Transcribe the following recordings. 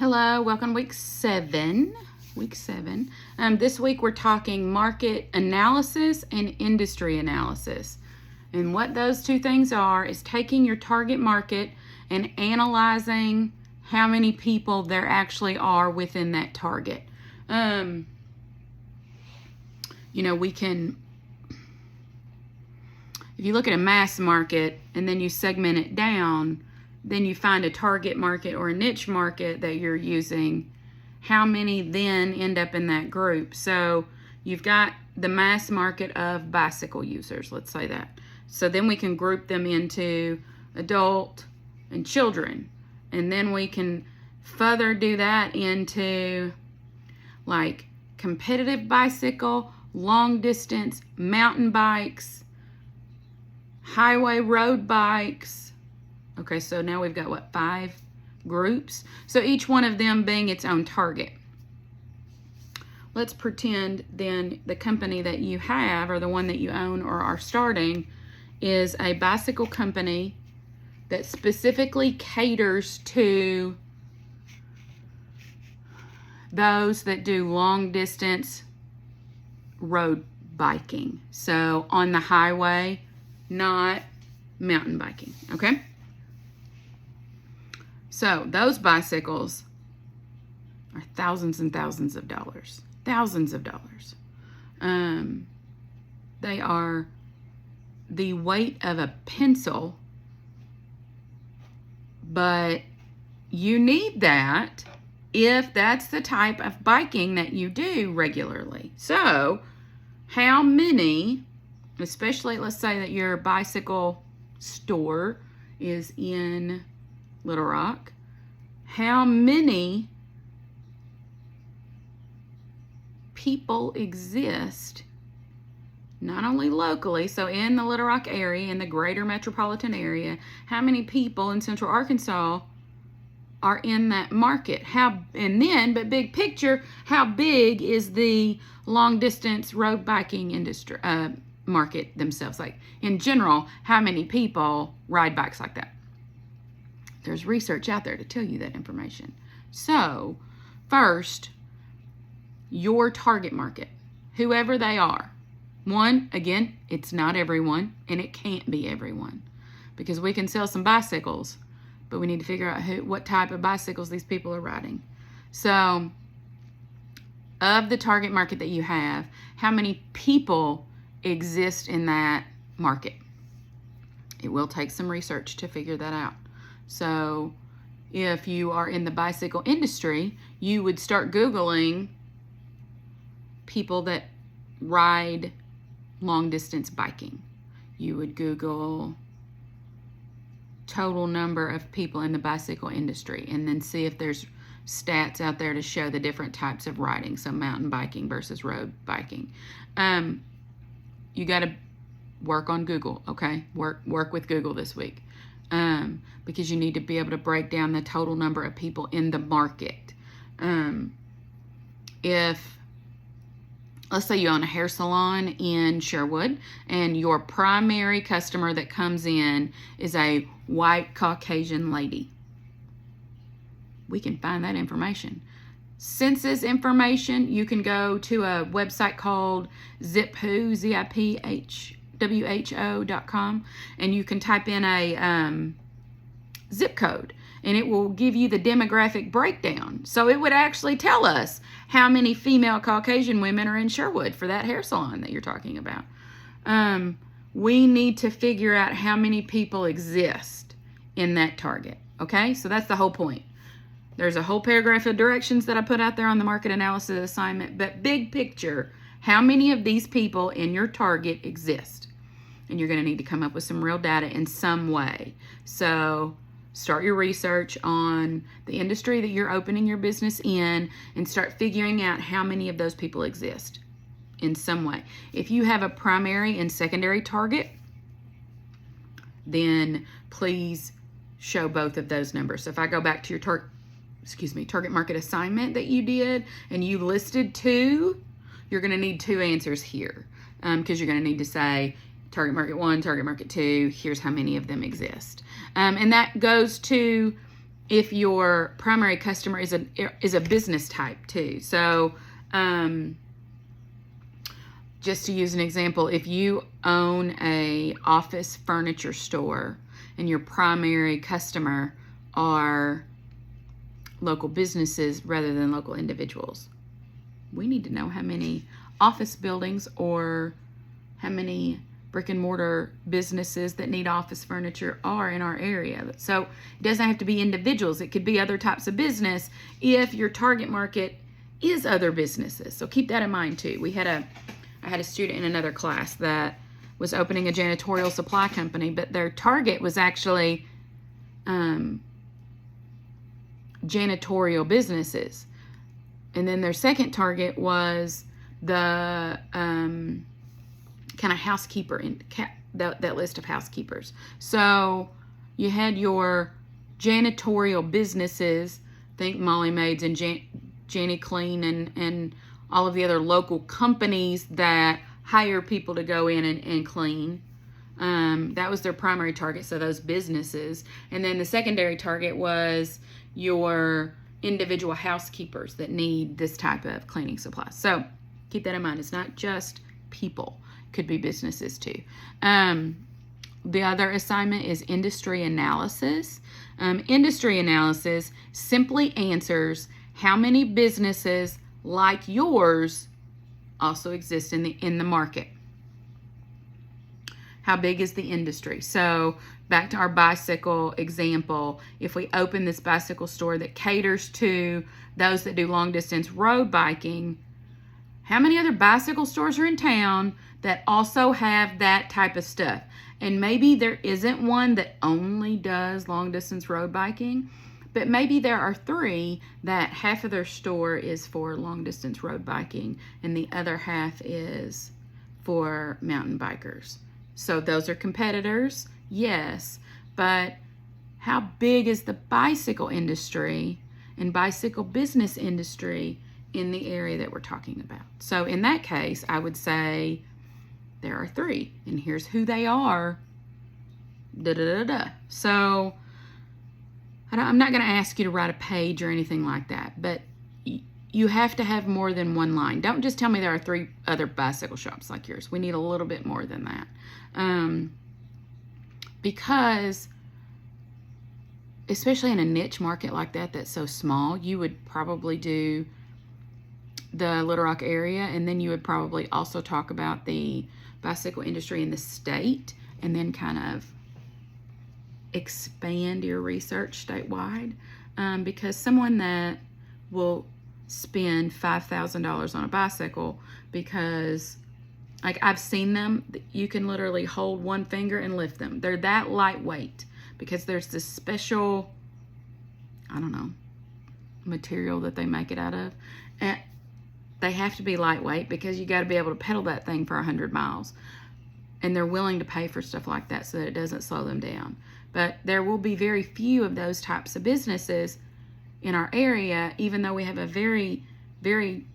Hello, welcome to week seven. This week we're talking market analysis and industry analysis. And what those two things are is taking your target market and analyzing how many people there actually are within that target. We can, if you look at a mass market and then you segment it down, then you find a target market or a niche market that you're using, how many then end up in that group? So you've got the mass market of bicycle users, let's say that. So then we can group them into adult and children. And then we can further do that into like competitive bicycle, long distance, mountain bikes, highway road bikes. Okay, so now we've got, 5 groups? So each one of them being its own target. Let's pretend then the company that you have or the one that you own or are starting is a bicycle company that specifically caters to those that do long distance road biking. So on the highway, not mountain biking, okay? So those bicycles are thousands and thousands of dollars. They are the weight of a pencil, but you need that if that's the type of biking that you do regularly. So how many, especially let's say that your bicycle store is in Little Rock, how many people exist not only locally, so in the Little Rock area, in the greater metropolitan area, how many people in Central Arkansas are in that market? But big picture, how big is the long distance road biking industry market themselves? Like in general, how many people ride bikes like that? There's research out there to tell you that information. So first, your target market, whoever they are. One, again, it's not everyone, and it can't be everyone, because we can sell some bicycles, but we need to figure out what type of bicycles these people are riding. So of the target market that you have, how many people exist in that market? It will take some research to figure that out. So if you are in the bicycle industry, you would start Googling people that ride long distance biking. You would Google total number of people in the bicycle industry and then see if there's stats out there to show the different types of riding, so mountain biking versus road biking. You got to work on Google, okay? Work with Google this week. Because you need to be able to break down the total number of people in the market. If, let's say you own a hair salon in Sherwood and your primary customer that comes in is a white Caucasian lady, we can find that information. Census information, you can go to a website called ZipWho, ZIPHWHO.com, and you can type in a zip code and it will give you the demographic breakdown. So it would actually tell us how many female Caucasian women are in Sherwood for that hair salon that you're talking about. We need to figure out how many people exist in that target. Okay, so that's the whole point. There's a whole paragraph of directions that I put out there on the market analysis assignment, but big picture, how many of these people in your target exist? And you're going to need to come up with some real data in some way. So start your research on the industry that you're opening your business in and start figuring out how many of those people exist in some way. If you have a primary and secondary target, then please show both of those numbers. So if I go back to your target market assignment that you did and you listed 2, you're going to need 2 answers here, because you're going to need to say target market 1, target market 2, here's how many of them exist. And that goes to if your primary customer is a business type too. So just to use an example, if you own a office furniture store and your primary customer are local businesses rather than local individuals, we need to know how many office buildings or how many brick and mortar businesses that need office furniture are in our area. So it doesn't have to be individuals. It could be other types of business if your target market is other businesses. So keep that in mind too. I had a student in another class that was opening a janitorial supply company, but their target was actually janitorial businesses. And then their second target was the kind of housekeeper, that list of housekeepers. So you had your janitorial businesses, think Molly Maids and Janny Clean and all of the other local companies that hire people to go in and clean. That was their primary target, so those businesses. And then the secondary target was your individual housekeepers that need this type of cleaning supplies. So keep that in mind. It's not just people. It could be businesses too. The other assignment is industry analysis. Industry analysis simply answers how many businesses like yours also exist in the market. How big is the industry? So back to our bicycle example, if we open this bicycle store that caters to those that do long distance road biking, how many other bicycle stores are in town that also have that type of stuff? And maybe there isn't one that only does long distance road biking, but maybe there are 3 that half of their store is for long distance road biking and the other half is for mountain bikers. So those are competitors, yes, but how big is the bicycle industry and bicycle business industry in the area that we're talking about? So in that case, I would say there are 3, and here's who they are. So I'm not going to ask you to write a page or anything like that, but you have to have more than one line. Don't just tell me there are 3 other bicycle shops like yours. We need a little bit more than that. Because especially in a niche market like that that's so small, you would probably do the Little Rock area, and then you would probably also talk about the bicycle industry in the state, and then kind of expand your research statewide, because someone that will spend $5,000 on a bicycle, because like I've seen them, you can literally hold one finger and lift them. They're that lightweight because there's this special, I don't know, material that they make it out of. And they have to be lightweight because you got to be able to pedal that thing for 100 miles. And they're willing to pay for stuff like that so that it doesn't slow them down. But there will be very few of those types of businesses in our area, even though we have a very, very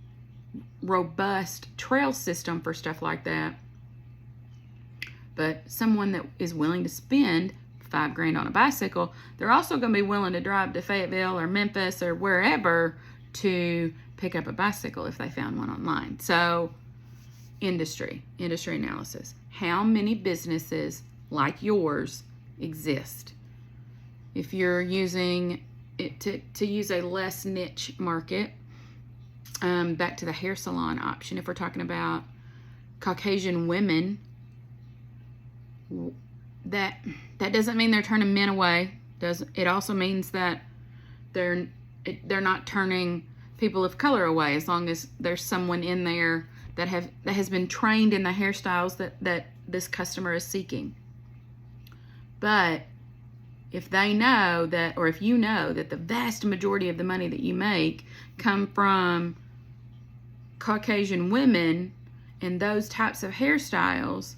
robust trail system for stuff like that. But someone that is willing to spend $5,000 on a bicycle, they're also going to be willing to drive to Fayetteville or Memphis or wherever to pick up a bicycle if they found one online. So industry analysis. How many businesses like yours exist? If you're using it to use a less niche market, back to the hair salon option, if we're talking about Caucasian women, that doesn't mean they're turning men away. It also means that they're not turning people of color away, as long as there's someone in there that has been trained in the hairstyles that this customer is seeking. But if they know that, or if you know that the vast majority of the money that you make come from Caucasian women and those types of hairstyles,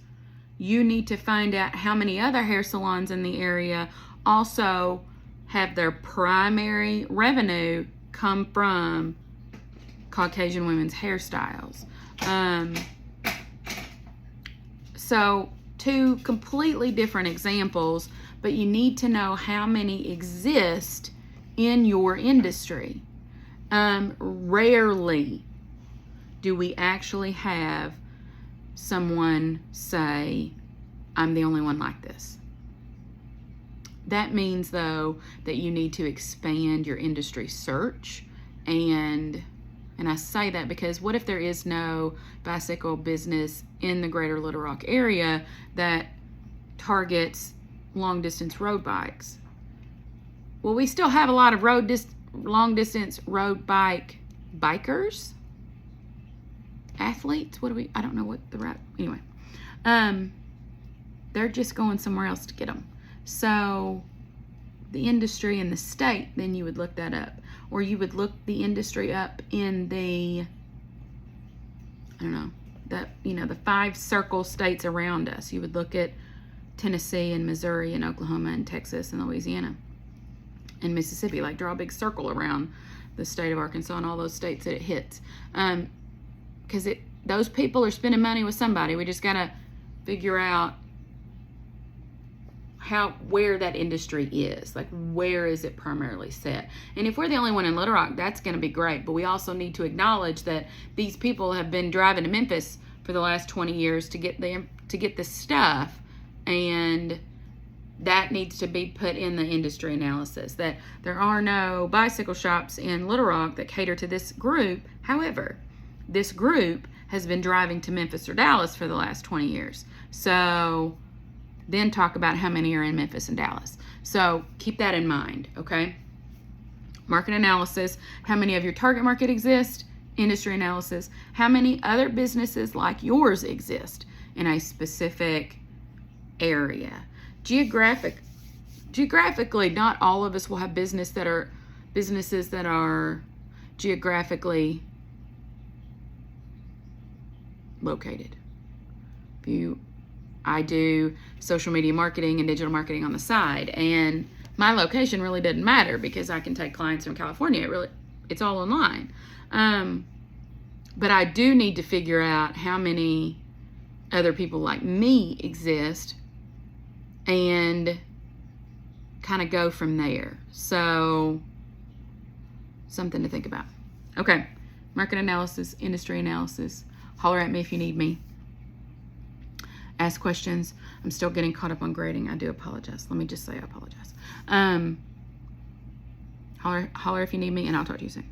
you need to find out how many other hair salons in the area also have their primary revenue come from Caucasian women's hairstyles. So 2 completely different examples, but you need to know how many exist in your industry. Rarely do we actually have someone say, I'm the only one like this. That means, though, that you need to expand your industry search. And I say that because what if there is no bicycle business in the greater Little Rock area that targets long-distance road bikes? Well, we still have a lot of long-distance road bikers, athletes. I don't know what the right, anyway. They're just going somewhere else to get them. So the industry in the state, then you would look that up. Or you would look the industry up in the, I don't know, the 5 circle states around us. You would look at Tennessee and Missouri and Oklahoma and Texas and Louisiana and Mississippi. Like, draw a big circle around the state of Arkansas and all those states that it hits. Because those people are spending money with somebody. We just got to figure out where that industry is. Like, where is it primarily set? And if we're the only one in Little Rock, that's going to be great. But we also need to acknowledge that these people have been driving to Memphis for the last 20 years to get this stuff, and that needs to be put in the industry analysis, that there are no bicycle shops in Little Rock that cater to this group. However, this group has been driving to Memphis or Dallas for the last 20 years. So then talk about how many are in Memphis and Dallas. So keep that in mind, okay? Market analysis, how many of your target market exist? Industry analysis, how many other businesses like yours exist in a specific area? Geographically, not all of us will have businesses that are geographically located. I do social media marketing and digital marketing on the side, and my location really doesn't matter because I can take clients from California. It's all online. But I do need to figure out how many other people like me exist and kind of go from there. So something to think about. Okay, market analysis, industry analysis. Holler at me if you need me. Ask questions. I'm still getting caught up on grading. I do apologize. Let me just say I apologize. Holler if you need me, and I'll talk to you soon.